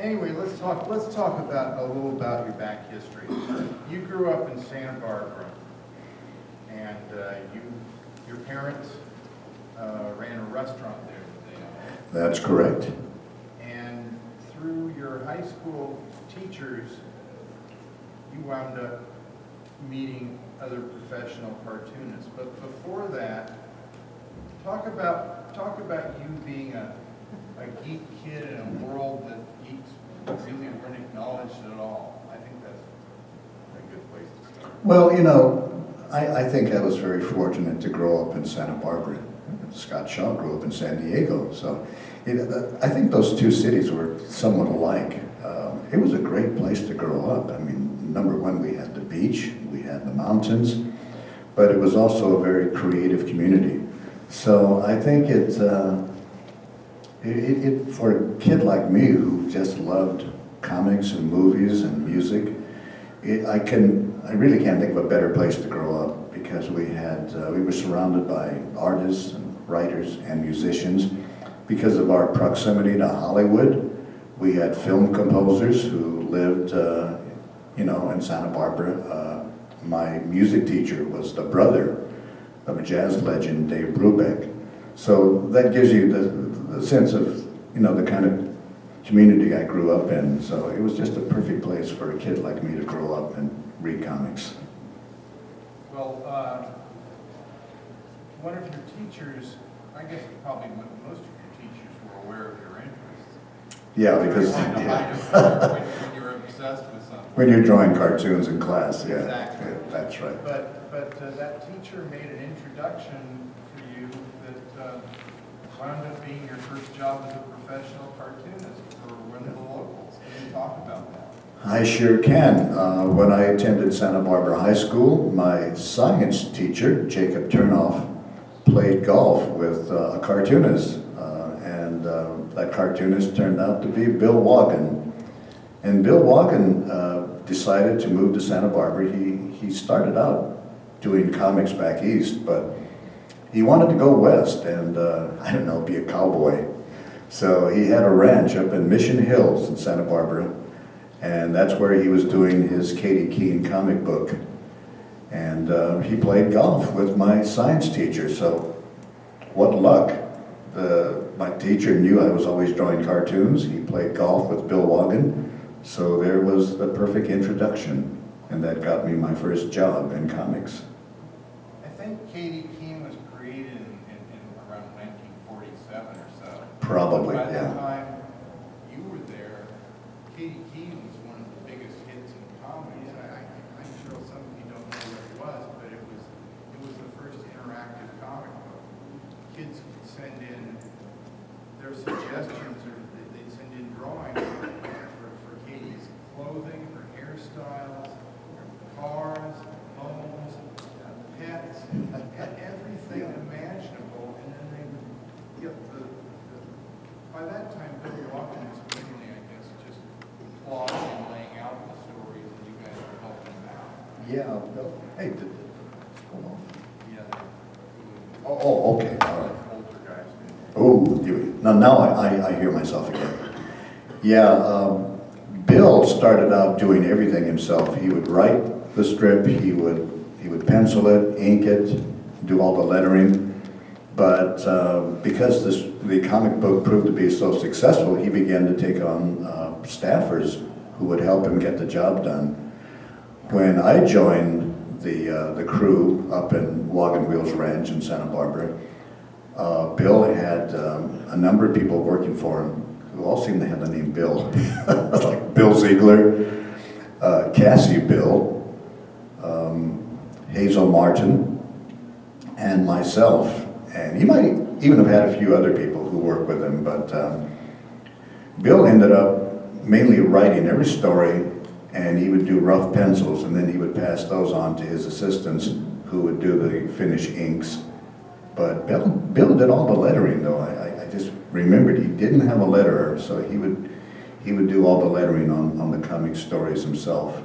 Anyway, let's talk about a little about your back history. You grew up in Santa Barbara, and your parents ran a restaurant there. That's correct. And through your high school teachers, you wound up meeting other professional cartoonists. But before that, talk about you being a geek kid in a world that geeks really weren't acknowledged at all. I think that's a good place to start. Well, you know, I think I was very fortunate to grow up in Santa Barbara. Scott Shaw grew up in San Diego, so I think those two cities were somewhat alike. It was a great place to grow up. I mean, number one, we had the beach, we had the mountains, but it was also a very creative community. So I think for a kid like me who just loved comics and movies and music, I really can't think of a better place to grow up, because we were surrounded by artists and writers and musicians. Because of our proximity to Hollywood, we had film composers who lived, in Santa Barbara. My music teacher was the brother of a jazz legend, Dave Brubeck. So that gives you the sense of, the kind of community I grew up in. So it was just a perfect place for a kid like me to grow up and read comics. Well, one of your teachers, I guess probably most of your teachers were aware of your interests. Yeah, because when you were obsessed with something. When you're drawing cartoons in class, yeah. Exactly. Yeah, that's right. But that teacher made an introduction for you that wound up being your first job as a professional cartoonist for one of the locals. Can you talk about that? I sure can. When I attended Santa Barbara High School, my science teacher, Jacob Turnoff, played golf with a cartoonist, and that cartoonist turned out to be Bill Wagen. And Bill Wagen decided to move to Santa Barbara. He started out doing comics back east, but he wanted to go west and, be a cowboy. So he had a ranch up in Mission Hills in Santa Barbara, and that's where he was doing his Katie Keene comic book. And he played golf with my science teacher, so what luck. My teacher knew I was always drawing cartoons. He played golf with Bill Wagen, so there was the perfect introduction, and that got me my first job in comics. I think Katie Keene was created in around 1947 or so. Probably, By yeah. the time you were there, Katie Keene was one of the biggest hits in comics. I'm sure some of you don't know what it was, but it was the first interactive comic book. Kids could send in their suggestions, or they'd send in drawings for Katie's clothing, her hairstyles, her cars, homes, pets, everything imaginable, and then they would get by that time, Billy Wagen was mainly, I guess, just plotting and laying out the stories, and you guys were helping him out. Yeah, Bill. Hey, did this go off? Yeah. Oh, okay, all right. Older guys did. Oh, now I hear myself again. Yeah, Bill started out doing everything himself. He would write the strip, he would pencil it, ink it, do all the lettering. But because the comic book proved to be so successful, he began to take on staffers who would help him get the job done. When I joined the crew up in Wagon Wheels Ranch in Santa Barbara, Bill had a number of people working for him who all seemed to have the name Bill. Like Bill Ziegler, Cassie Bill, Hazel Martin, and myself. And he might even have had a few other people who worked with him, but Bill ended up mainly writing every story, and he would do rough pencils, and then he would pass those on to his assistants who would do the finish inks. But Bill did all the lettering, though. I just remembered he didn't have a letterer, so he would do all the lettering on the comic stories himself.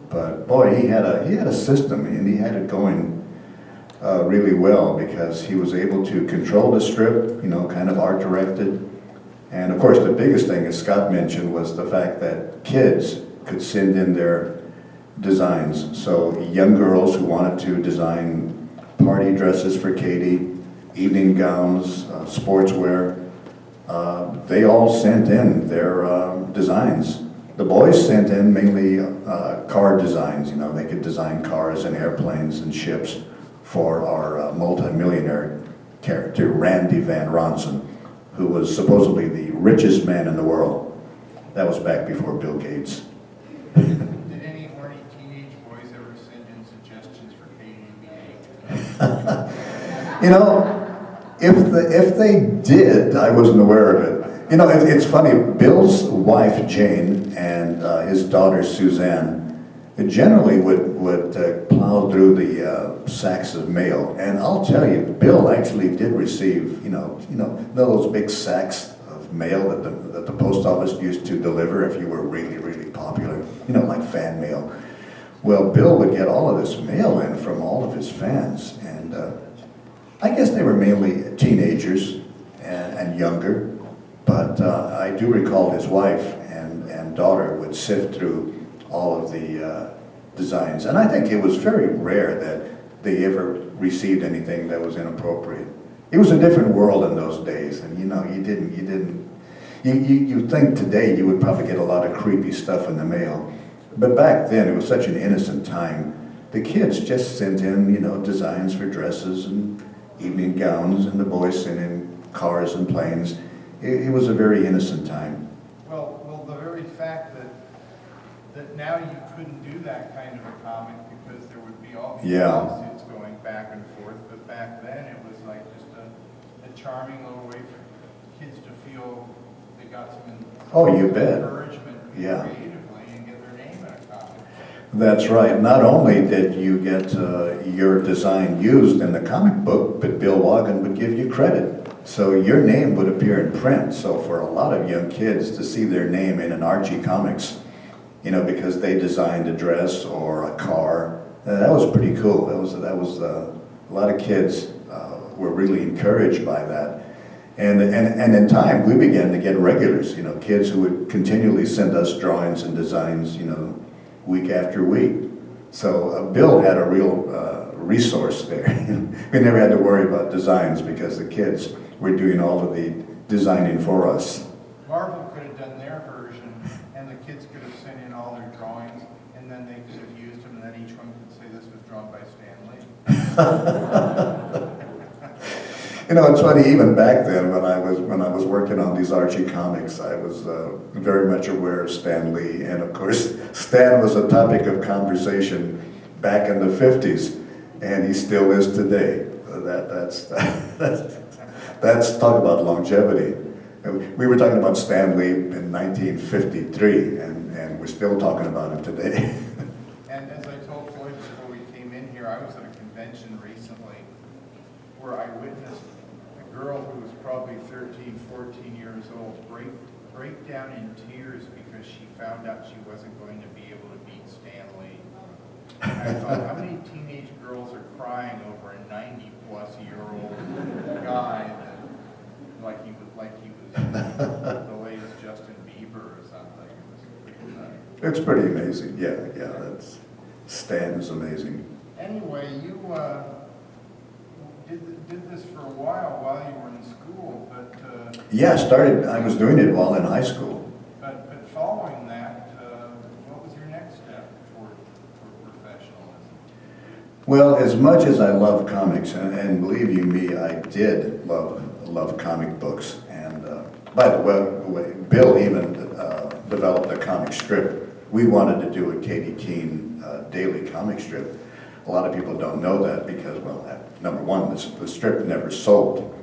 But boy, he had a system, and he had it going really well, because he was able to control the strip, kind of art directed, And of course, the biggest thing, as Scott mentioned, was the fact that kids could send in their designs. So young girls who wanted to design party dresses for Katie, evening gowns, sportswear, they all sent in their designs. The boys sent in mainly car designs. You know, they could design cars and airplanes and ships for our multi-millionaire character, Randy Van Ronson, who was supposedly the richest man in the world. That was back before Bill Gates. Did any horny teenage boys ever send in suggestions for Katie to be? You know, if they did, I wasn't aware of it. You know, it's funny, Bill's wife, Jane, and his daughter, Suzanne, generally would plow through the sacks of mail. And I'll tell you, Bill actually did receive, you know those big sacks of mail that the post office used to deliver if you were really, really popular, you know, like fan mail. Well, Bill would get all of this mail in from all of his fans, and I guess they were mainly teenagers and younger. But I do recall his wife and daughter would sift through all of the designs. And I think it was very rare that they ever received anything that was inappropriate. It was a different world in those days. And you know, you think today you would probably get a lot of creepy stuff in the mail. But back then it was such an innocent time. The kids just sent in, you know, designs for dresses and evening gowns, and the boys sent in cars and planes. It was a very innocent time. Well, the very fact that now you couldn't do that kind of a comic because there would be all these lawsuits going back and forth, but back then it was like just a charming little way for kids to feel they got some You bet. encouragement creatively and get their name in a comic. That's right. Not only did you get your design used in the comic book, but Bill Wagen would give you credit. So your name would appear in print. So for a lot of young kids to see their name in an Archie Comics, you know, because they designed a dress or a car, that was pretty cool. That was a lot of kids were really encouraged by that. And in time, we began to get regulars, you know, kids who would continually send us drawings and designs, you know, week after week. So Bill had a real resource there. We never had to worry about designs because the kids were doing all of the designing for us. Marvel could have done their version, and the kids could have sent in all their drawings, and then they could have used them, and then each one could say this was drawn by Stan Lee. You know, it's funny, even back then when I was working on these Archie comics, I was very much aware of Stan Lee, and of course, Stan was a topic of conversation back in the 50s, and he still is today. That's talk about longevity. We were talking about Stan Lee in 1953, and we're still talking about him today. And as I told Floyd before we came in here, I was at a convention recently where I witnessed a girl who was probably 13, 14 years old break down in tears because she found out she wasn't going to be able to beat Stan Lee. And I thought, how many teenage girls are crying over a 90-plus-year-old guy that, like he was the latest Justin Bieber or something? It was pretty funny. It's pretty amazing. Yeah. Stan is amazing. Anyway, you did this for a while you were in school, but I was doing it while in high school. But following that, what was your next step toward professionalism? Well, as much as I love comics, and believe you me, I did love comic books. And by the way, Bill even developed a comic strip. We wanted to do a Katie Keene daily comic strip. A lot of people don't know that because, well, number one, the strip never sold.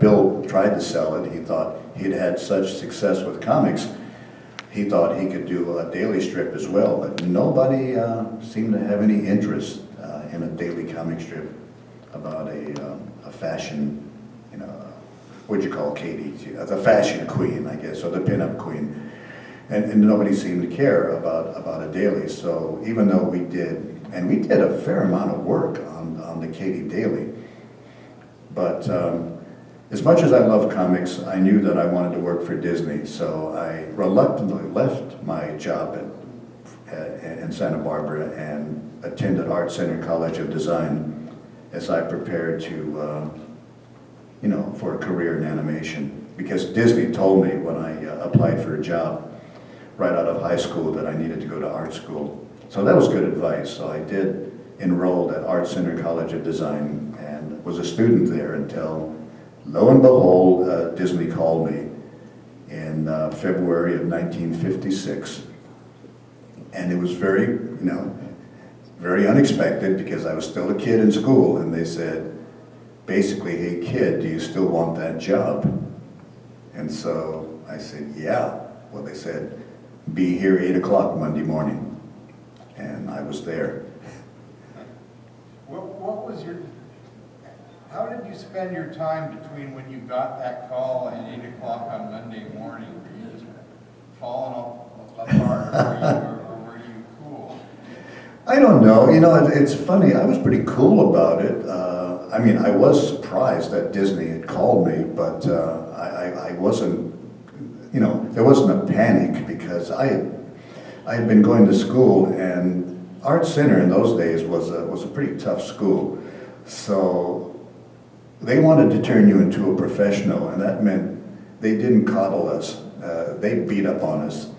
Bill tried to sell it. He thought he'd had such success with comics, he thought he could do a daily strip as well, but nobody seemed to have any interest in a daily comic strip about a fashion, you know, what'd you call Katie? The fashion queen, I guess, or the pinup queen. And nobody seemed to care about a daily. So even though we did a fair amount of work on the Katie Daily, but as much as I love comics, I knew that I wanted to work for Disney, so I reluctantly left my job in Santa Barbara and attended Art Center College of Design as I prepared to, for a career in animation. Because Disney told me when I applied for a job right out of high school that I needed to go to art school. So that was good advice. So I did enroll at Art Center College of Design and was a student there until, lo and behold, Disney called me in February of 1956. And it was very, very unexpected because I was still a kid in school, and they said, basically, hey kid, do you still want that job? And so I said, yeah. Well, they said, be here 8 o'clock Monday morning. And I was there. What was your, how did you spend your time between when you got that call at 8 o'clock on Monday morning? Were you just falling apart, or were you cool? I don't know. It's funny. I was pretty cool about it. I was surprised that Disney had called me, but I wasn't, there wasn't a panic because I had been going to school, and Art Center in those days was a pretty tough school. So they wanted to turn you into a professional, and that meant they didn't coddle us. They beat up on us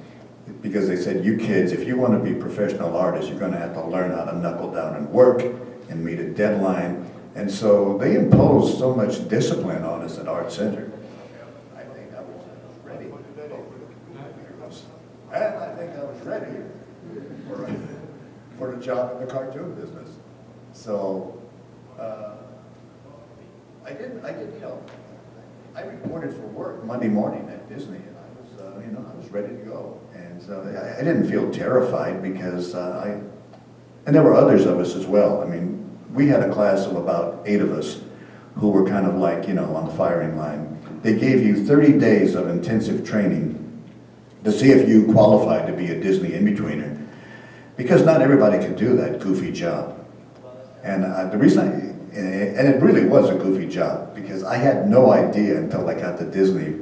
because they said, you kids, if you want to be professional artists, you're going to have to learn how to knuckle down and work and meet a deadline. And so they imposed so much discipline on us at Art Center. I think I was ready. And I think I was ready for a job in the cartoon business. So I reported for work Monday morning at Disney, and I was ready to go. And so I didn't feel terrified because and there were others of us as well. We had a class of about 8 of us who were kind of like, on the firing line. They gave you 30 days of intensive training to see if you qualified to be a Disney in-betweener, because not everybody could do that goofy job. And the reason and it really was a goofy job, because I had no idea until I got to Disney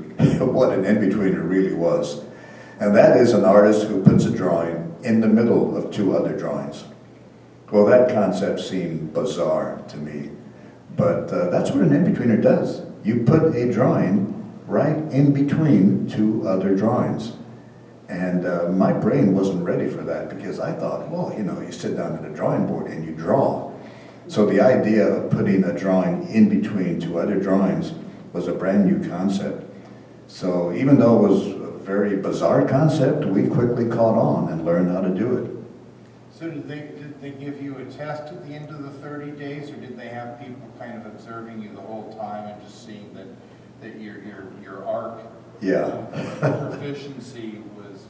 what an in-betweener really was. And that is an artist who puts a drawing in the middle of 2 other drawings. Well, that concept seemed bizarre to me, but that's what an in-betweener does. You put a drawing right in between 2 other drawings. And my brain wasn't ready for that, because I thought, well, you sit down at a drawing board and you draw. So the idea of putting a drawing in between 2 other drawings was a brand new concept. So even though it was a very bizarre concept, we quickly caught on and learned how to do it. So did they give you a test at the end of the 30 days, or did they have people kind of observing you the whole time and just seeing that your arc of proficiency was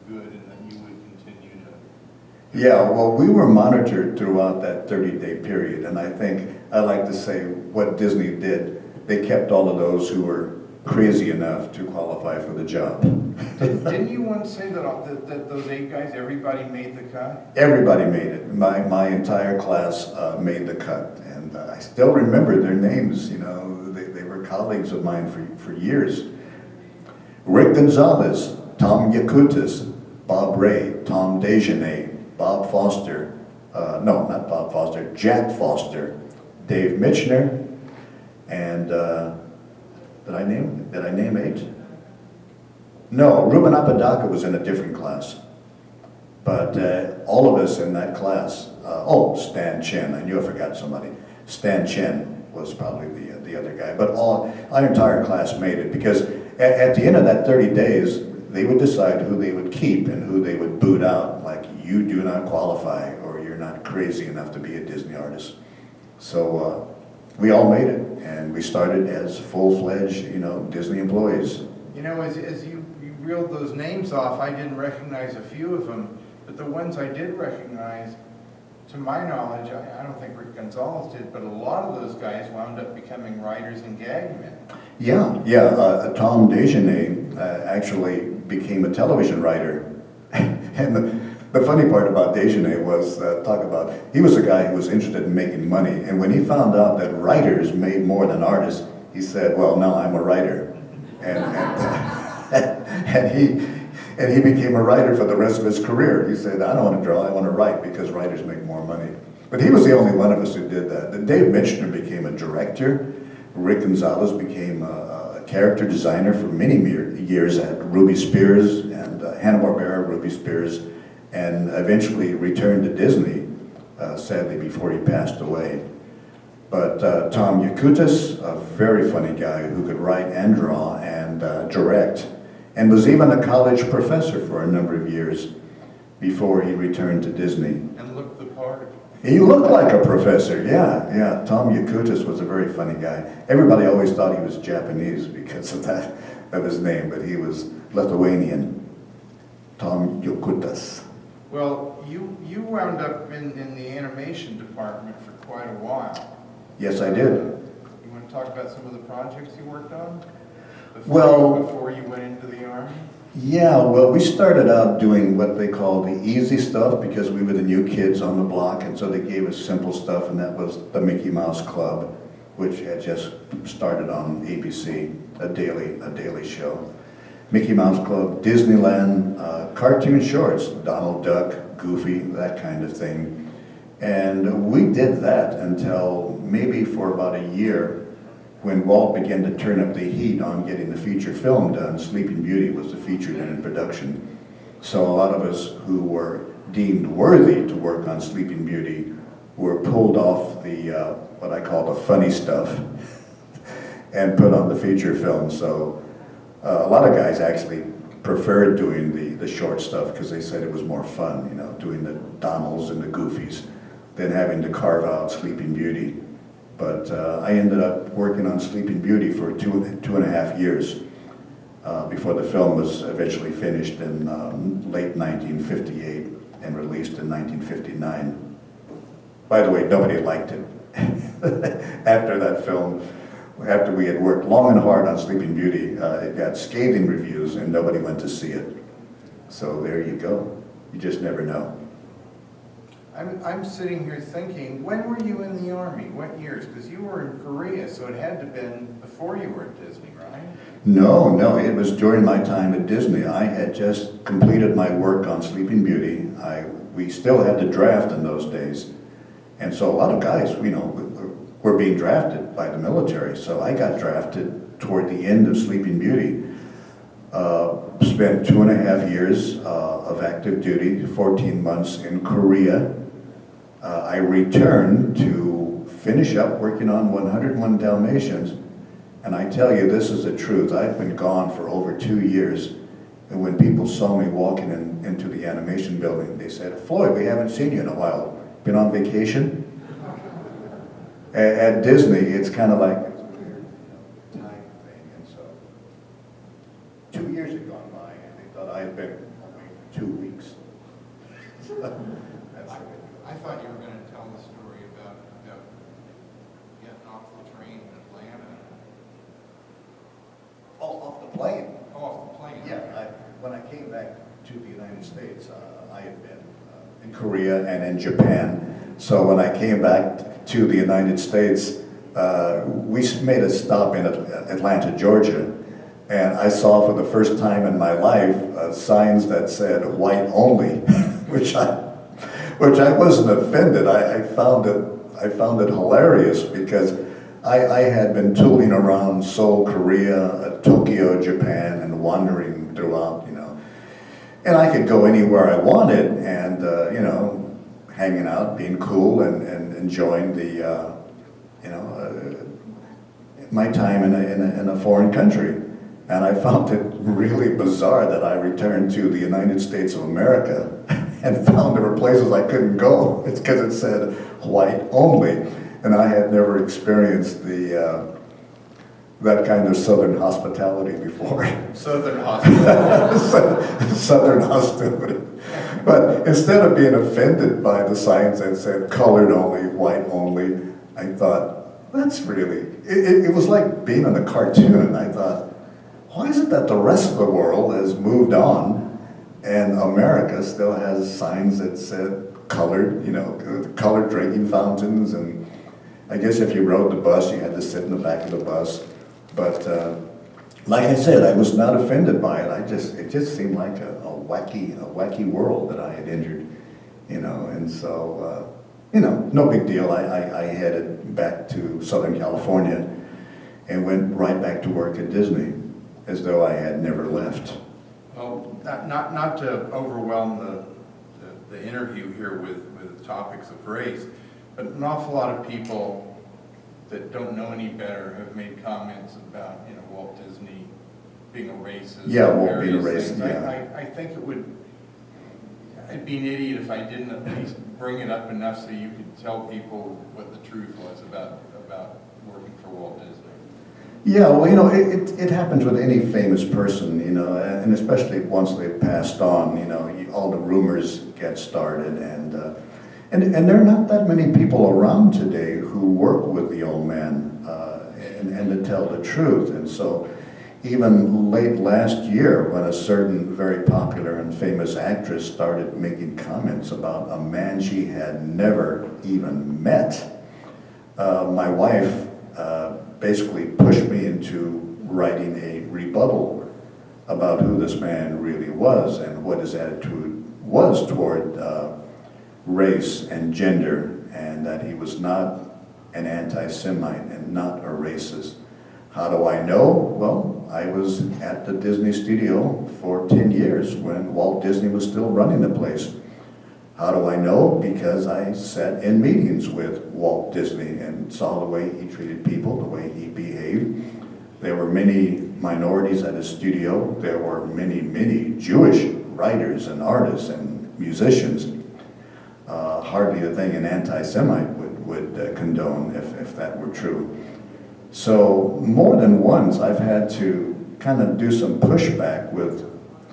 good, and that you would continue to? Yeah, well, we were monitored throughout that 30-day period, and I think I like to say what Disney did, they kept all of those who were crazy enough to qualify for the job. Didn't you once say that those 8 guys, everybody made the cut? Everybody made it. My entire class made the cut, and I still remember their names. They were colleagues of mine for years. Rick Gonzalez, Tom Yakutis, Bob Ray, Tom Dejanay, Bob Foster, no, not Bob Foster, Jack Foster, Dave Mitchner, and did I name 8? No, Ruben Apodaca was in a different class. But all of us in that class, Stan Chen, I knew I forgot somebody. Stan Chen was probably the other guy. But our entire class made it, because at the end of that 30 days, they would decide who they would keep and who they would boot out, like, you do not qualify, or you're not crazy enough to be a Disney artist. So we all made it, and we started as full-fledged, Disney employees. As you reeled those names off, I didn't recognize a few of them, but the ones I did recognize, to my knowledge, I don't think Rick Gonzalez did, but a lot of those guys wound up becoming writers and gag men. Yeah. Tom Dejanay actually became a television writer. And the funny part about Dejanay was, he was a guy who was interested in making money, and when he found out that writers made more than artists, He said, well, no, I'm a writer. And he became a writer for the rest of his career. He said, I don't want to draw, I want to write because writers make more money. But he was the only one of us who did that. And Dave Michener became a director. Rick Gonzalez became a character designer for many years at Ruby Spears and Hanna-Barbera, Ruby Spears, and eventually returned to Disney, sadly, before he passed away. But Tom Yakutis, a very funny guy who could write and draw and direct, and was even a college professor for a number of years before he returned to Disney. And looked the part. He looked like a professor, yeah. Tom Yakutis was a very funny guy. Everybody always thought he was Japanese because of that, of his name, but he was Lithuanian. Tom Yakutis. Well, you wound up in the animation department for quite a while. Yes, I did. You want to talk about some of the projects you worked on? Before you went into the Army? Yeah, well, we started out doing what they call the easy stuff because we were the new kids on the block, and so they gave us simple stuff, and that was the Mickey Mouse Club, which had just started on ABC, a daily show. Mickey Mouse Club, Disneyland, cartoon shorts, Donald Duck, Goofy, that kind of thing. And we did that until maybe for about a year when Walt began to turn up the heat on getting the feature film done. Sleeping Beauty was the feature then in production. So a lot of us who were deemed worthy to work on Sleeping Beauty were pulled off the, what I call the funny stuff and put on the feature film. So a lot of guys actually preferred doing the short stuff because they said it was more fun, you know, doing the Donalds and the Goofies than having to carve out Sleeping Beauty. But I ended up working on Sleeping Beauty for two and a half years before the film was eventually finished in late 1958 and released in 1959. By the way, nobody liked it. After that film, after we had worked long and hard on Sleeping Beauty, it got scathing reviews and nobody went to see it. So there you go. You just never know. I'm sitting here thinking, when were you in the Army? What years? Because you were in Korea, so it had to have been before you were at Disney, right? No, it was during my time at Disney. I had just completed my work on Sleeping Beauty. We still had the draft in those days. And so a lot of guys, you know, were being drafted by the military. So I got drafted toward the end of Sleeping Beauty. Spent 2.5 years of active duty, 14 months in Korea. I returned to finish up working on 101 Dalmatians, and I tell you, this is the truth. I've been gone for over 2 years, and when people saw me walking into the animation building, they said, Floyd, we haven't seen you in a while. Been on vacation? At Disney, it's kind of like it's a weird time thing, and so 2 years had gone by, and they thought I had been away for 2 weeks. I thought you were going to tell the story about getting off the train in Atlanta. Oh, off the plane. Oh, off the plane. Yeah, when I came back to the United States, I had been in Korea and in Japan. So when I came back to the United States, we made a stop in Atlanta, Georgia, and I saw for the first time in my life signs that said "white only," which I wasn't offended. I found it hilarious because I had been tooling around Seoul, Korea, Tokyo, Japan, and wandering throughout, you know. And I could go anywhere I wanted and, you know, hanging out, being cool, and enjoying the, you know, my time in a foreign country. And I found it really bizarre that I returned to the United States of America and found there were places I couldn't go. It's because it said white only. And I had never experienced that kind of Southern hospitality before. Southern hospitality. Southern hostility. But instead of being offended by the signs that said colored only, white only, I thought, that's really, it was like being in a cartoon. I thought, why is it that the rest of the world has moved on and America still has signs that said colored, you know, colored drinking fountains, and I guess if you rode the bus, you had to sit in the back of the bus But like I said, I was not offended by it. It just seemed like a wacky world that I had entered, you know. And so, you know, no big deal. I headed back to Southern California and went right back to work at Disney, as though I had never left. Well, not to overwhelm the interview here with topics of race, but an awful lot of people that don't know any better have made comments about, you know, Walt Disney being a racist. Yeah, Walt being a various racist, things. yeah. I think I'd be an idiot if I didn't at least bring it up enough so you could tell people what the truth was about working for Walt Disney. Yeah, well, you know, it happens with any famous person, you know, and especially once they've passed on, you know, all the rumors get started, and there are not that many people around today who work with the old man, and to tell the truth. And so even late last year, when a certain very popular and famous actress started making comments about a man she had never even met, my wife basically pushed me into writing a rebuttal about who this man really was and what his attitude was toward race and gender, and that he was not an anti-Semite and not a racist. How do I know? Well, I was at the Disney studio for 10 years when Walt Disney was still running the place. How do I know? Because I sat in meetings with Walt Disney and saw the way he treated people, the way he behaved. There were many minorities at his studio. There were many Jewish writers and artists and musicians. Hardly a thing an anti-Semite would condone if that were true. So more than once I've had to kind of do some pushback with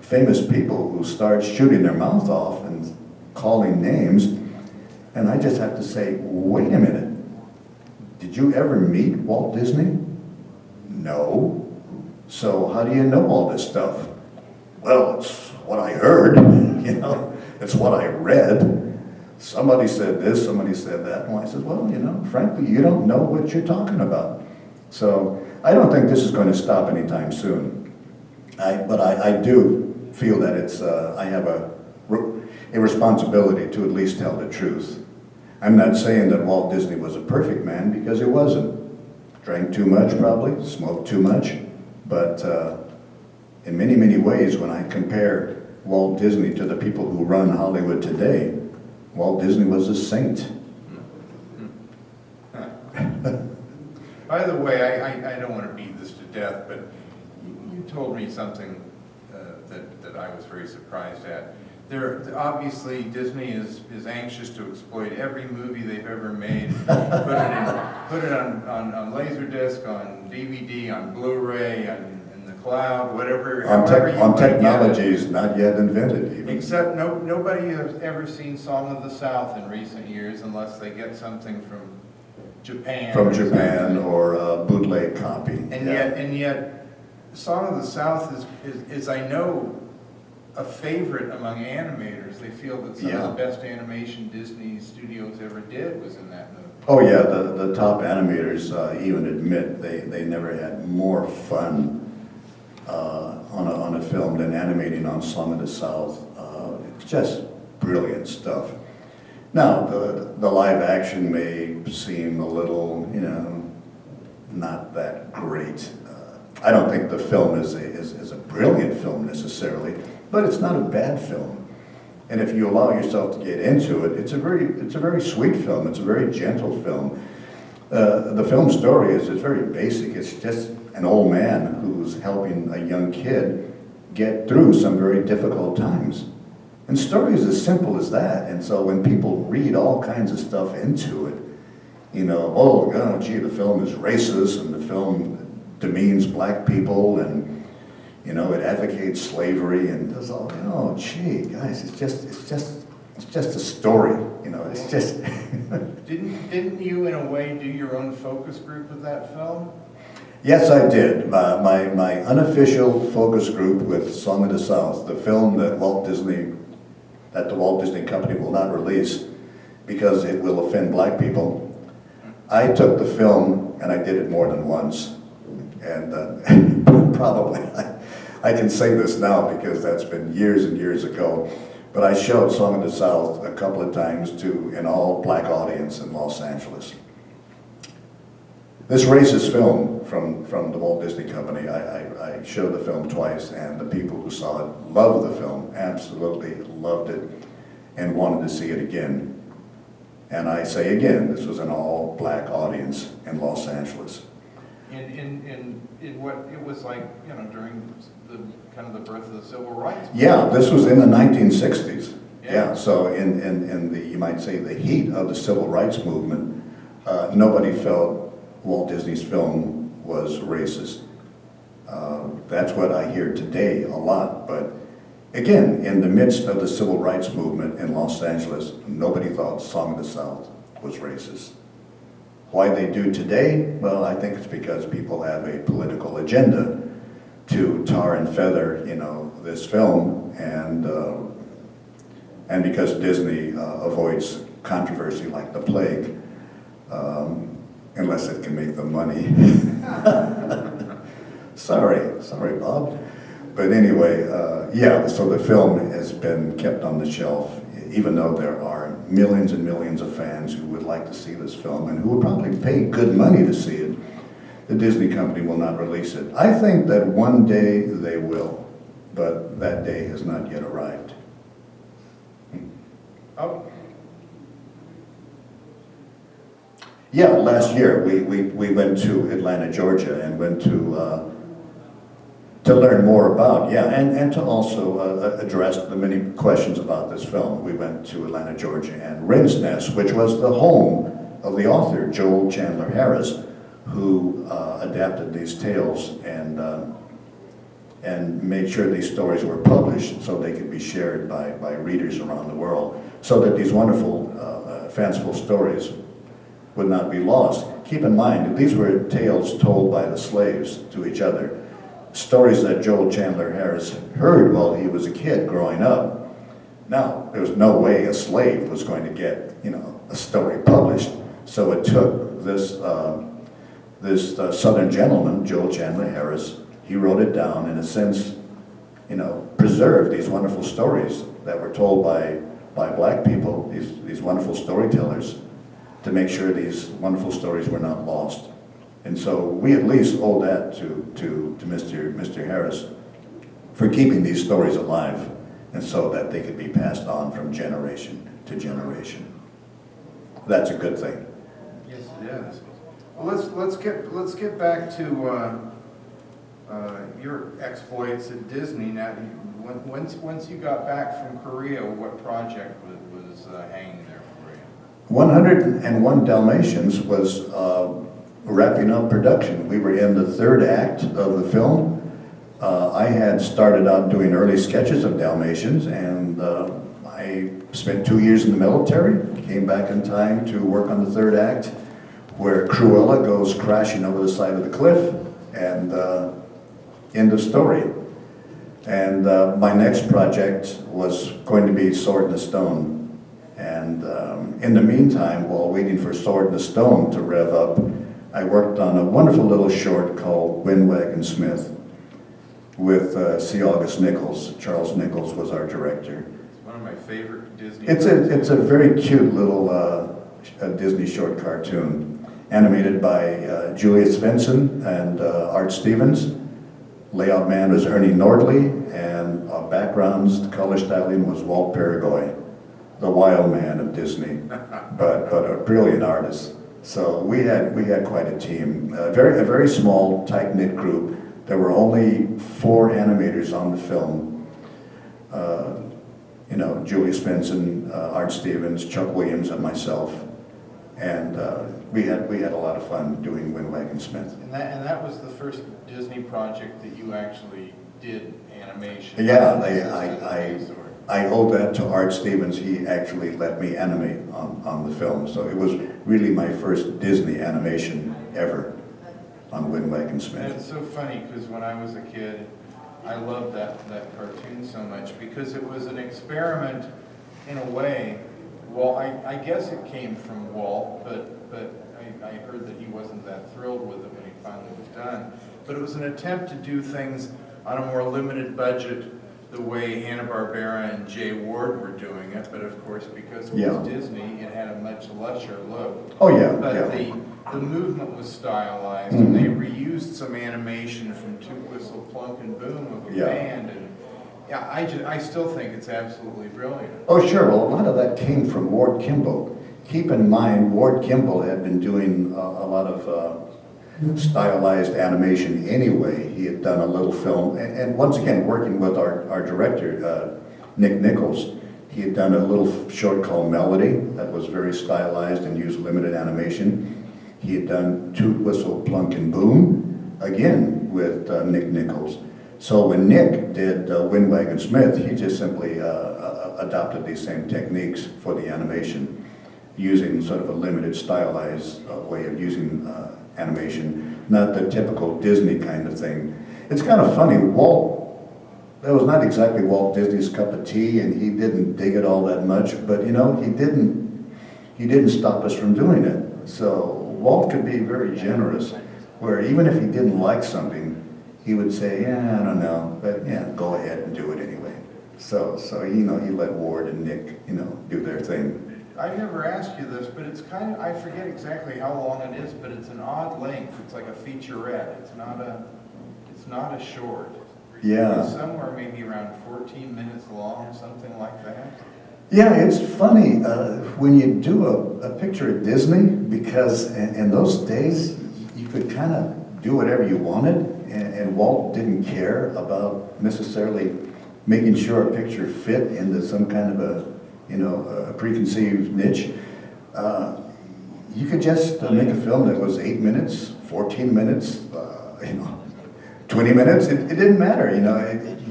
famous people who start shooting their mouth off and calling names, and I just have to say, wait a minute, did you ever meet Walt Disney? No. So how do you know all this stuff? Well, it's what I heard, you know, it's what I read. Somebody said this, somebody said that, and I said, well, you know, frankly, you don't know what you're talking about. So I don't think this is going to stop anytime soon. But I do feel that I have a responsibility to at least tell the truth. I'm not saying that Walt Disney was a perfect man, because he wasn't. Drank too much probably, smoked too much, but in many ways, when I compare Walt Disney to the people who run Hollywood today, Walt Disney was a saint. By the way, I don't want to beat this to death, but you told me something that I was very surprised at. Obviously, Disney is anxious to exploit every movie they've ever made, put it on Laserdisc, on DVD, on Blu-ray, in the cloud, whatever. On technologies not yet invented, even. Except nobody has ever seen Song of the South in recent years unless they get something from Japan. From Japan or a bootleg copy. And yet, Song of the South is I know, a favorite among animators. They feel that some of the best animation Disney Studios ever did was in that movie. Oh yeah, the top animators even admit they never had more fun on a film than animating on Song of the South. It's just brilliant stuff. Now, the live action may seem a little, you know, not that great. I don't think the film is a brilliant film necessarily, but it's not a bad film. And if you allow yourself to get into it, it's a very sweet film. It's a very gentle film. The film story is very basic. It's just an old man who's helping a young kid get through some very difficult times. And stories as simple as that. And so when people read all kinds of stuff into it, you know, oh, gee, the film is racist, and the film demeans black people, and you know, it advocates slavery, and does all. Oh, gee, guys, it's just a story. You know, it's just. Didn't you, in a way, do your own focus group with that film? Yes, I did. My unofficial focus group with Song of the South, the film that the Walt Disney Company will not release because it will offend black people. I took the film and I did it more than once. And probably, I can say this now because that's been years and years ago, but I showed Song of the South a couple of times to an all-black audience in Los Angeles. This racist film from the Walt Disney Company, I showed the film twice, and the people who saw it loved the film, absolutely loved it, and wanted to see it again. And I say again, this was an all-black audience in Los Angeles. In what it was like, you know, during the kind of the birth of the civil rights. Yeah, this was in the 1960s. Yeah. Yeah, so in the, you might say, the heat of the civil rights movement, nobody felt Walt Disney's film was racist. That's what I hear today a lot, but again, in the midst of the civil rights movement in Los Angeles, nobody thought Song of the South was racist. Why they do today? Well, I think it's because people have a political agenda to tar and feather, you know, this film, and because Disney avoids controversy like the plague, unless it can make them money. Sorry, Bob. But anyway, yeah, so the film has been kept on the shelf, even though there are millions and millions of fans who would like to see this film and who would probably pay good money to see it. The Disney company will not release it. I think that one day they will, but that day has not yet arrived. Oh, Yeah, last year we went to Atlanta, Georgia, and went to learn more about, yeah, and to also address the many questions about this film. We went to Atlanta, Georgia, and Wren's Nest, which was the home of the author, Joel Chandler Harris, who adapted these tales and made sure these stories were published so they could be shared by readers around the world, so that these wonderful, fanciful stories would not be lost. Keep in mind that these were tales told by the slaves to each other. Stories that Joel Chandler Harris heard while he was a kid growing up. Now, there was no way a slave was going to get, you know, a story published. So it took this Southern gentleman, Joel Chandler Harris. He wrote it down, in a sense, you know, preserved these wonderful stories that were told by black people, these wonderful storytellers, to make sure these wonderful stories were not lost. And so we at least owe that to Mr. Harris for keeping these stories alive, and so that they could be passed on from generation to generation. That's a good thing. yes, it is. Well, let's get back to your exploits at Disney. Now, once you got back from Korea, what project was hanging there for you? 101 Dalmatians was wrapping up production. We were in the third act of the film. I had started out doing early sketches of Dalmatians, and I spent 2 years in the military, came back in time to work on the third act, where Cruella goes crashing over the side of the cliff, and end of story. And my next project was going to be Sword in the Stone. And in the meantime, while waiting for Sword in the Stone to rev up, I worked on a wonderful little short called Windwagon Smith with C. August Nichols. Charles Nichols was our director. It's one of my favorite Disney. It's a very cute little Disney short cartoon, animated by Julius Svensson and Art Stevens. Layout man was Ernie Nordley, and backgrounds, the color styling was Walt Paragoy, the wild man of Disney, but a brilliant artist. So we had quite a team, a very small, tight-knit group. There were only 4 animators on the film. You know, Julius Svensson, Art Stevens, Chuck Williams, and myself. And we had a lot of fun doing Windwagon Smith. And that was the first Disney project that you actually did animation. Yeah, I owe that to Art Stevens. He actually let me animate on the film. So it was really my first Disney animation ever on Windwagon And Smith. it's so funny because when I was a kid, I loved that cartoon so much because it was an experiment in a way. Well, I guess it came from Walt, but I heard that he wasn't that thrilled with it when he finally was done. but it was an attempt to do things on a more limited budget, the way Hanna-Barbera and Jay Ward were doing it, but of course, because it was Disney, it had a much lusher look. Oh, yeah, But yeah. the movement was stylized, and they reused some animation from Toot Whistle Plunk and Boom of a Yeah. band, and yeah, I still think it's absolutely brilliant. Oh, sure. Well, a lot of that came from Ward Kimball. Keep in mind, Ward Kimball had been doing a lot of stylized animation anyway. He had done a little film, and once again, working with our director, Nick Nichols, he had done a little short called Melody that was very stylized and used limited animation. He had done Toot Whistle Plunk and Boom, again with Nick Nichols. So when Nick did Windwagon Smith, he just simply adopted these same techniques for the animation, using sort of a limited stylized way of using animation, not the typical Disney kind of thing. It's kind of funny, that was not exactly Walt Disney's cup of tea, and he didn't dig it all that much, but you know, he didn't stop us from doing it. So Walt could be very generous, where even if he didn't like something, he would say, yeah, I don't know, but yeah, go ahead and do it anyway. So you know, he let Ward and Nick, you know, do their thing. I never asked you this, but it's kind of, I forget exactly how long it is, but it's an odd length. It's like a featurette. It's not a short. Yeah. It's somewhere maybe around 14 minutes long, something like that. Yeah, it's funny when you do a picture at Disney, because in those days you could kind of do whatever you wanted, and Walt didn't care about necessarily making sure a picture fit into some kind of a preconceived niche. You could just make a film that was 8 minutes, 14 minutes, 20 minutes. It didn't matter.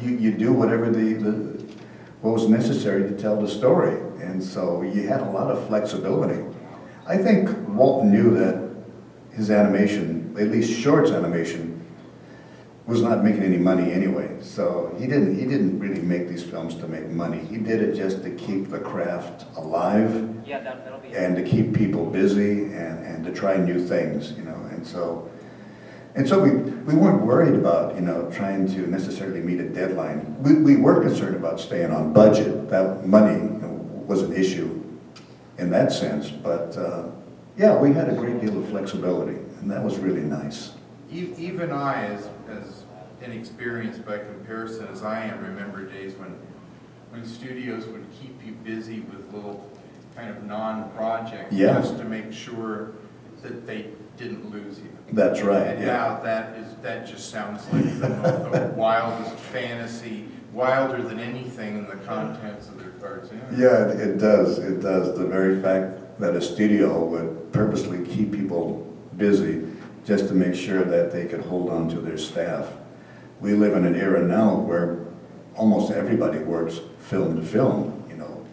You do whatever what was necessary to tell the story, and so you had a lot of flexibility. I think Walt knew that his animation, at least shorts animation, was not making any money anyway. So he didn't really make these films to make money. He did it just to keep the craft alive, that'll be and to keep people busy, and to try new things, And so we weren't worried about, trying to necessarily meet a deadline. We were concerned about staying on budget. That money was an issue in that sense, but yeah, we had a great deal of flexibility, and that was really nice. Even I, as inexperienced by comparison as I am, remember days when studios would keep you busy with little kind of non-projects, Yeah. just to make sure that they didn't lose you. That's right, And yeah. now that just sounds like the wildest fantasy, wilder than anything in the contents of their cartoon. Yeah, it does. It does. The very fact that a studio would purposely keep people busy just to make sure that they could hold on to their staff. We live in an era now where almost everybody works film to film,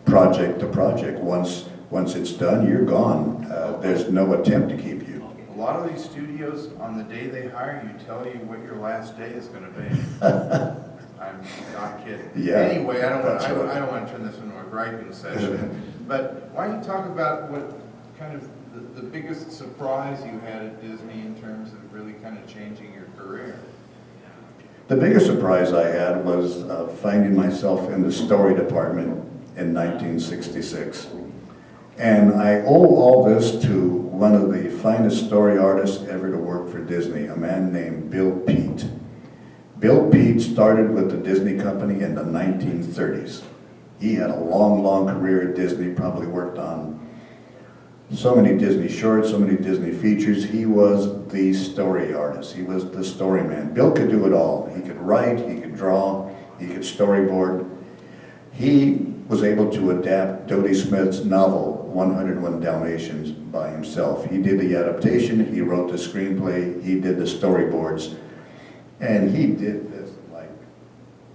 project to project. Once it's done, you're gone. There's no attempt to keep you. A lot of these studios, on the day they hire you, tell you what your last day is going to be. I'm not kidding. Yeah, Anyway, I don't right. want to turn this into a griping session, but why don't you talk about what kind of the biggest surprise you had at Disney in terms of really kind of changing your career? The biggest surprise I had was finding myself in the story department in 1966. And I owe all this to one of the finest story artists ever to work for Disney, a man named Bill Peet. Bill Peet started with the Disney Company in the 1930s. He had a long, long career at Disney, probably worked on so many Disney shorts, so many Disney features. He was the story artist. He was the story man. Bill could do it all. He could write, he could draw, he could storyboard. He was able to adapt Dodie Smith's novel, 101 Dalmatians, by himself. He did the adaptation, he wrote the screenplay, he did the storyboards, and he did this like,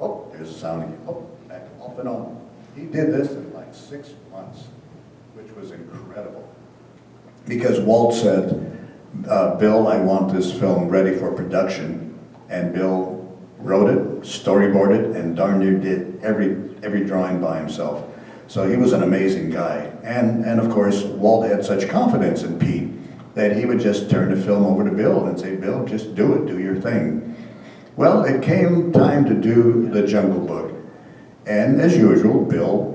oh, there's a sound again, oh, back off and on. He did this in like 6 months, which was incredible. Because Walt said, Bill, I want this film ready for production, and Bill wrote it, storyboarded, and darn near did every drawing by himself. So he was an amazing guy. And of course, Walt had such confidence in Pete that he would just turn the film over to Bill and say, Bill, just do it, do your thing. Well, it came time to do The Jungle Book. And as usual, Bill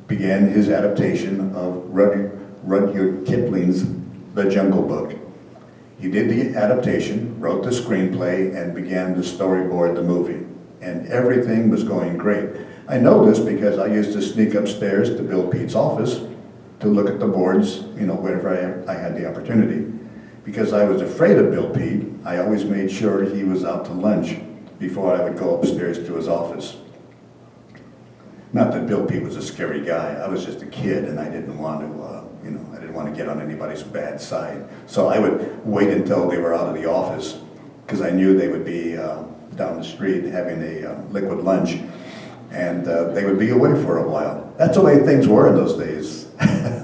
began his adaptation of Rudyard Kipling's The Jungle Book. He did the adaptation, wrote the screenplay, and began to storyboard the movie. And everything was going great. I know this because I used to sneak upstairs to Bill Pete's office to look at the boards, whenever I had the opportunity. Because I was afraid of Bill Pete, I always made sure he was out to lunch before I would go upstairs to his office. Not that Bill Pete was a scary guy. I was just a kid, and I didn't want to, I didn't want to get on anybody's bad side. So I would wait until they were out of the office, because I knew they would be down the street having a liquid lunch, and they would be away for a while. That's the way things were in those days,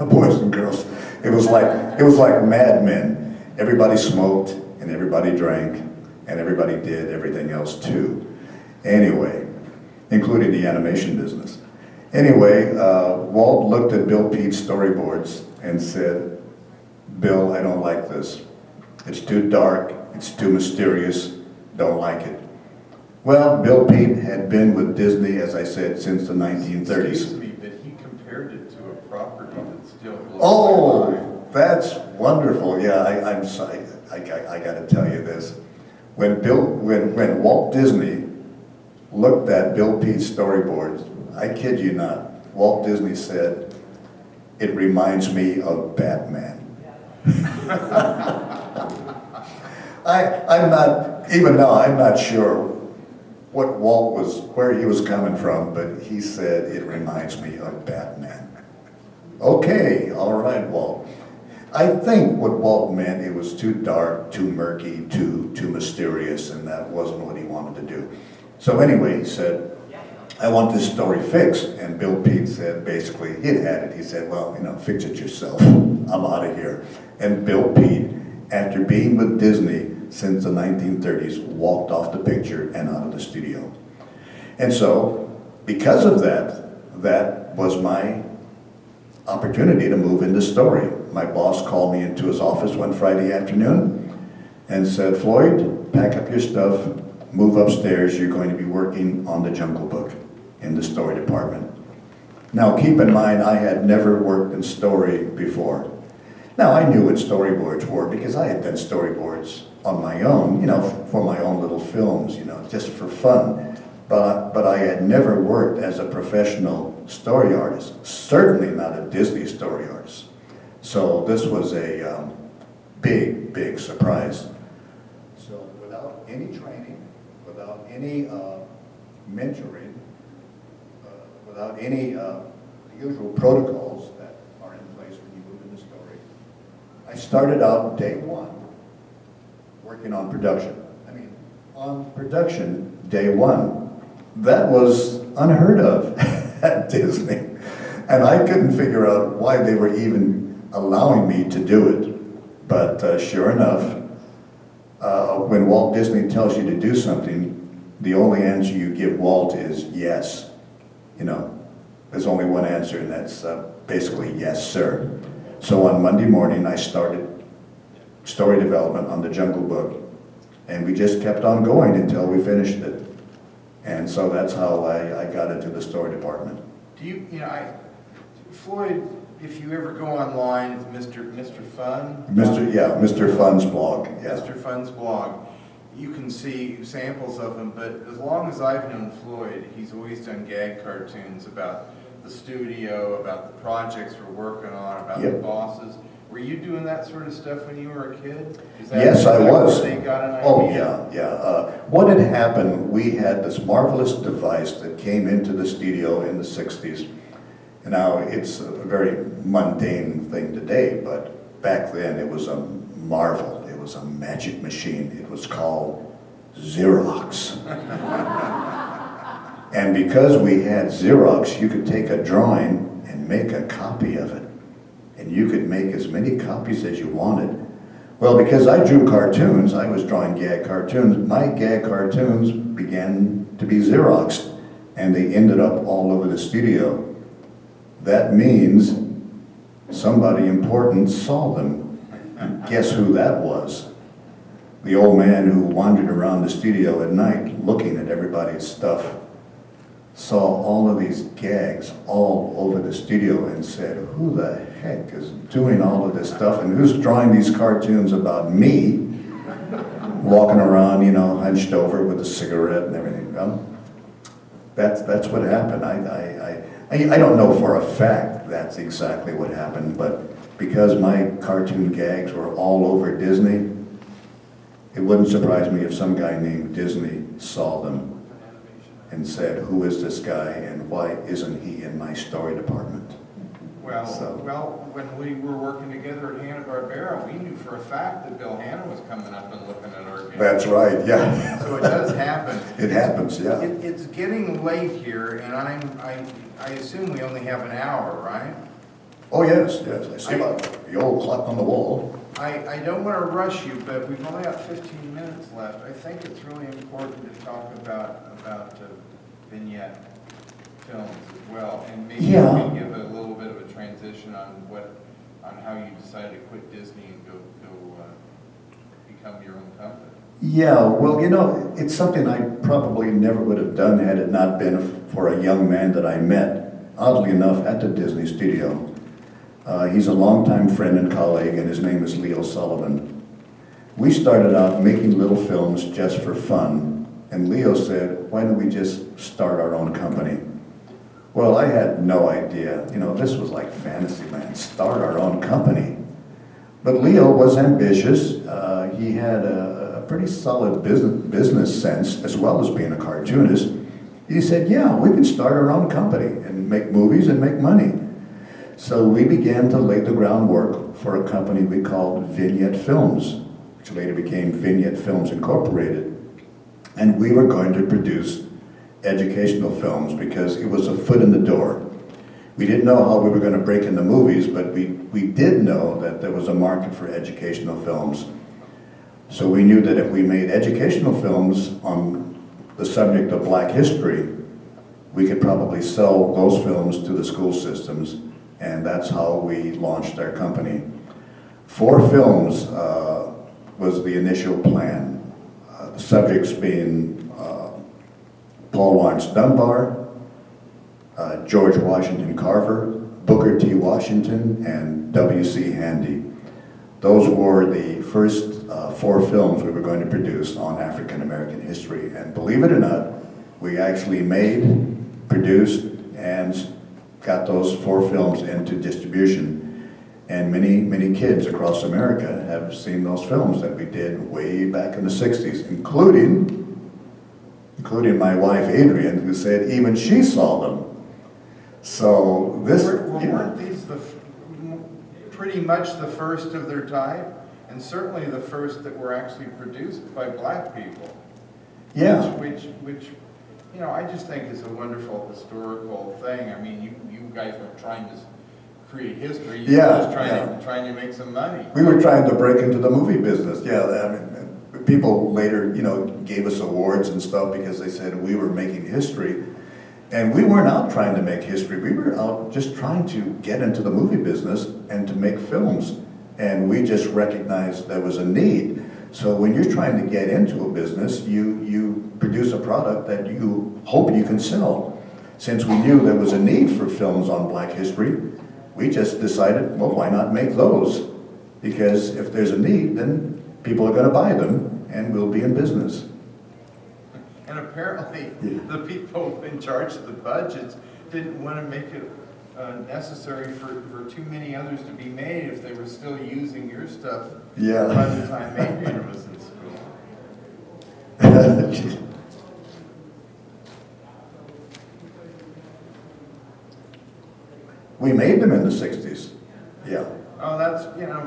boys and girls. It was like Mad Men. Everybody smoked, and everybody drank, and everybody did everything else too. Anyway, including the animation business. Anyway, Walt looked at Bill Pete's storyboards and said, Bill, I don't like this. It's too dark, it's too mysterious, don't like it. Well, Bill Pete had been with Disney, as I said, since the 1930s. Excuse me, but he compared it to a property that still blows my mind. Oh, that's wonderful. Yeah, I'm sorry. I got to tell you this. When Walt Disney looked at Bill Pete's storyboards, I kid you not, Walt Disney said, it reminds me of Batman. I'm not sure where he was coming from, but he said, it reminds me of Batman. Okay, all right, Walt. I think what Walt meant, it was too dark, too murky, too mysterious, and that wasn't what he wanted to do. So anyway, he said, I want this story fixed. And Bill Pete said, basically, he'd had it. He said, well, fix it yourself. I'm out of here. And Bill Pete, after being with Disney since the 1930s, walked off the picture and out of the studio. And so, because of that was my opportunity to move into story. My boss called me into his office one Friday afternoon and said, Floyd, pack up your stuff, move upstairs, you're going to be working on The Jungle Book in the story department. Now keep in mind, I had never worked in story before. Now I knew what storyboards were because I had done storyboards on my own, for my own little films, just for fun. But I had never worked as a professional story artist, certainly not a Disney story artist. So this was a big surprise. So without any training, without any mentoring, without any usual protocols that are in place when you move into story, I started out day one working on production. On production, day one. That was unheard of at Disney. And I couldn't figure out why they were even allowing me to do it. But sure enough, when Walt Disney tells you to do something, the only answer you give Walt is yes. There's only one answer, and that's basically yes, sir. So on Monday morning, I started story development on The Jungle Book, and we just kept on going until we finished it. And so that's how I got into the story department. Floyd, if you ever go online, it's Mr. Fun. Mr. Fun's blog. Yeah. Mr. Fun's blog. You can see samples of him, but as long as I've known Floyd, he's always done gag cartoons about the studio, about the projects we're working on, about the bosses. Were you doing that sort of stuff when you were a kid? Yes, I was. They got an idea? Oh, yeah. What had happened, we had this marvelous device that came into the studio in the 60s. Now, it's a very mundane thing today, but back then it was a marvel. It was a magic machine. It was called Xerox. And because we had Xerox, you could take a drawing and make a copy of it. And you could make as many copies as you wanted. Well, because I drew cartoons, I was drawing gag cartoons. My gag cartoons began to be Xeroxed, and they ended up all over the studio. That means somebody important saw them. And guess who that was? The old man who wandered around the studio at night looking at everybody's stuff, saw all of these gags all over the studio and said, who the heck is doing all of this stuff, and who's drawing these cartoons about me walking around, you know, hunched over with a cigarette and everything? Well, that's what happened. I don't know for a fact that's exactly what happened, but because my cartoon gags were all over Disney, it wouldn't surprise me if some guy named Disney saw them and said, who is this guy and why isn't he in my story department? Well, So- well, when we were working together at Hanna-Barbera, we knew for a fact that Bill Hanna was coming up and looking at our games. That's right, yeah. So it does happen. It happens, yeah. It's getting late here, and I assume we only have an hour, right? Oh, yes, yes, I see the old clock on the wall. I don't want to rush you, but we've only got 15 minutes left. I think it's really important to talk about vignette films as well, and maybe you Yeah. can give a little bit of a transition on how you decided to quit Disney and go become your own company. Yeah, well, you know, it's something I probably never would have done had it not been for a young man that I met, oddly enough, at the Disney studio. He's a longtime friend and colleague, and his name is Leo Sullivan. We started out making little films just for fun, and Leo said, why don't we just start our own company? Well, I had no idea. You know, this was like fantasy land, start our own company. But Leo was ambitious. He had a pretty solid business sense, as well as being a cartoonist. He said, yeah, we can start our own company and make movies and make money. So we began to lay the groundwork for a company we called Vignette Films, which later became Vignette Films Incorporated. And we were going to produce educational films because it was a foot in the door. We didn't know how we were going to break into movies, but we did know that there was a market for educational films. So we knew that if we made educational films on the subject of Black history, we could probably sell those films to the school systems, and that's how we launched our company. 4 films was the initial plan. The subjects being Paul Laurence Dunbar, George Washington Carver, Booker T. Washington, and W.C. Handy. Those were the first 4 films we were going to produce on African American history. And believe it or not, we actually made, produced, and got those 4 films into distribution. And many, many kids across America have seen those films that we did way back in the 60s, including my wife Adrienne, who said even she saw them. So this, Weren't these pretty much the first of their type, and certainly the first that were actually produced by Black people? yeah, Which you know, I just think is a wonderful historical thing. I mean, you guys weren't trying to create history. You Yeah, were just trying to make some money. we were trying to break into the movie business. Yeah, I mean, people later, you know, gave us awards and stuff because they said we were making history. And we weren't out trying to make history. We were out just trying to get into the movie business and to make films. And we just recognized there was a need. So when you're trying to get into a business, you produce a product that you hope you can sell. Since we knew there was a need for films on Black history, we just decided, well, why not make those? Because if there's a need, then people are going to buy them and we'll be in business. And apparently, the people in charge of the budgets didn't want to make it necessary for too many others to be made if they were still using your stuff Yeah. by the time Adrian was in school. We made them in the 60s. Yeah. Oh, that's, you know,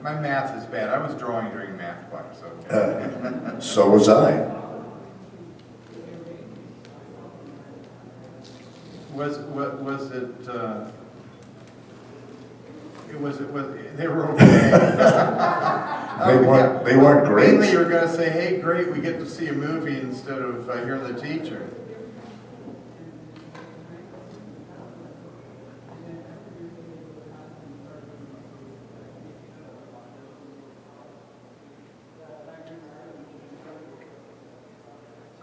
my math is bad. I was drawing during math class, okay? So was I. Was they were okay. They weren't great. Mainly you were going to say, hey, great, we get to see a movie instead of hearing the teacher.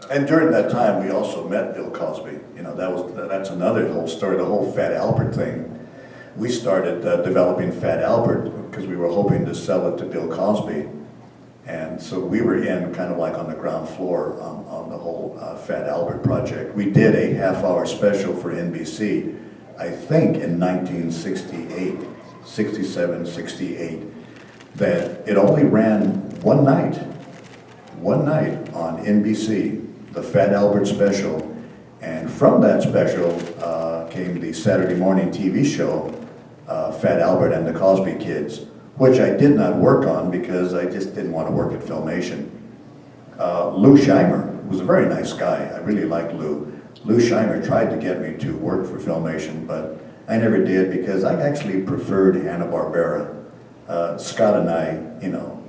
And during that time, we also met Bill Cosby. You know, that's another whole story, the whole Fat Albert thing. We started developing Fat Albert because we were hoping to sell it to Bill Cosby. And so we were in kind of like on the ground floor on the whole Fat Albert project. We did a half-hour special for NBC, I think in 1968, 67, 68, that it only ran one night on NBC, the Fat Albert special. And from that special came the Saturday morning TV show, Fat Albert and the Cosby Kids, which I did not work on because I just didn't want to work at Filmation. Lou Scheimer was a very nice guy. I really liked Lou. Lou Scheimer tried to get me to work for Filmation, but I never did because I actually preferred Hanna-Barbera. Scott and I, you know,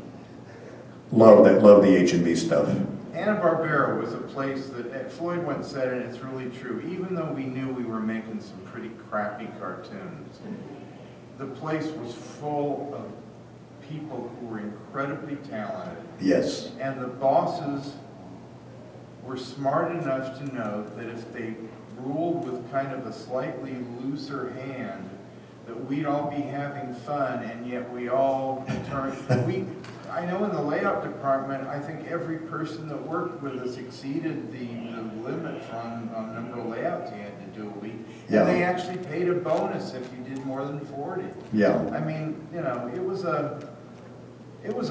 love the H&B stuff. Hanna-Barbera was a place that Floyd once said, and it's really true, even though we knew we were making some pretty crappy cartoons, the place was full of people who were incredibly talented. Yes. And the bosses were smart enough to know that if they ruled with kind of a slightly looser hand, that we'd all be having fun, and yet we all I know in the layout department, I think every person that worked with us exceeded the limit from number of layouts you had to do a week. Yeah. And they actually paid a bonus if you did more than 40. Yeah. I mean, you know, it was a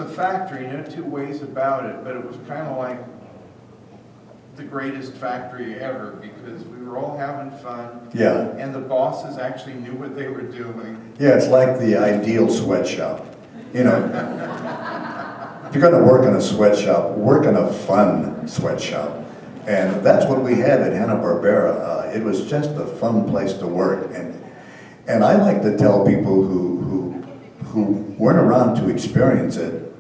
factory, no two ways about it, but it was kind of like the greatest factory ever because we were all having fun. Yeah. And the bosses actually knew what they were doing. Yeah, it's like the ideal sweatshop. You know, if you're going to work in a sweatshop, work in a fun sweatshop. And that's what we had at Hanna-Barbera. It was just a fun place to work. And I like to tell people who weren't around to experience it,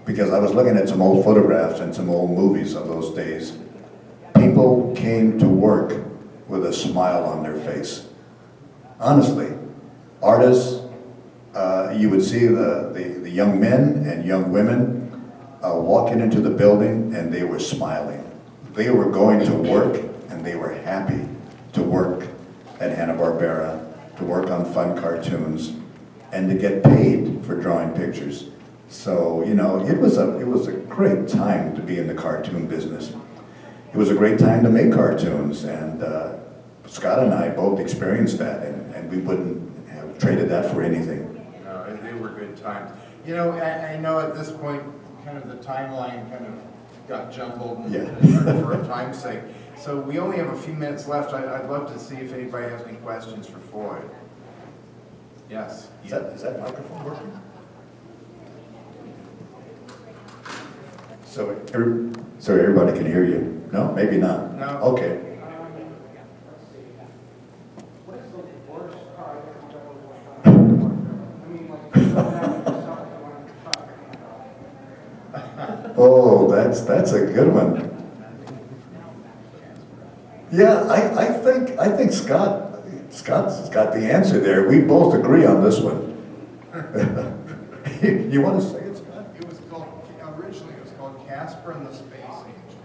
because I was looking at some old photographs and some old movies of those days. People came to work with a smile on their face. Honestly, artists, you would see the young men and young women walking into the building and they were smiling. They were going to work and they were happy to work at Hanna-Barbera, to work on fun cartoons, and to get paid for drawing pictures. So, you know, it was a great time to be in the cartoon business. It was a great time to make cartoons, and Scott and I both experienced that, and we wouldn't have traded that for anything. No, they were good times. You know, I know at this point, kind of the timeline kind of got jumbled for a time's sake. So we only have a few minutes left. I'd love to see if anybody has any questions for Floyd. Yes. Is that microphone working? So everybody can hear you? No? Maybe not? No. Okay. What is the worst car that you've ever worked on? I mean, like, you don't have yourself to want to truck. Oh, that's a good one. Yeah, I think Scott's got the answer there. We both agree on this one. You want to say it, Scott? It was called, originally it was called Casper and the Space Angels.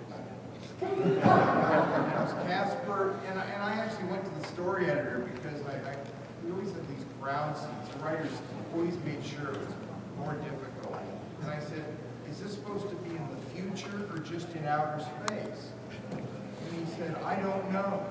It was Casper, and I actually went to the story editor because we always had these ground scenes. The writers always made sure it was more difficult. And I said, is this supposed to be in the future or just in outer space? And he said, I don't know.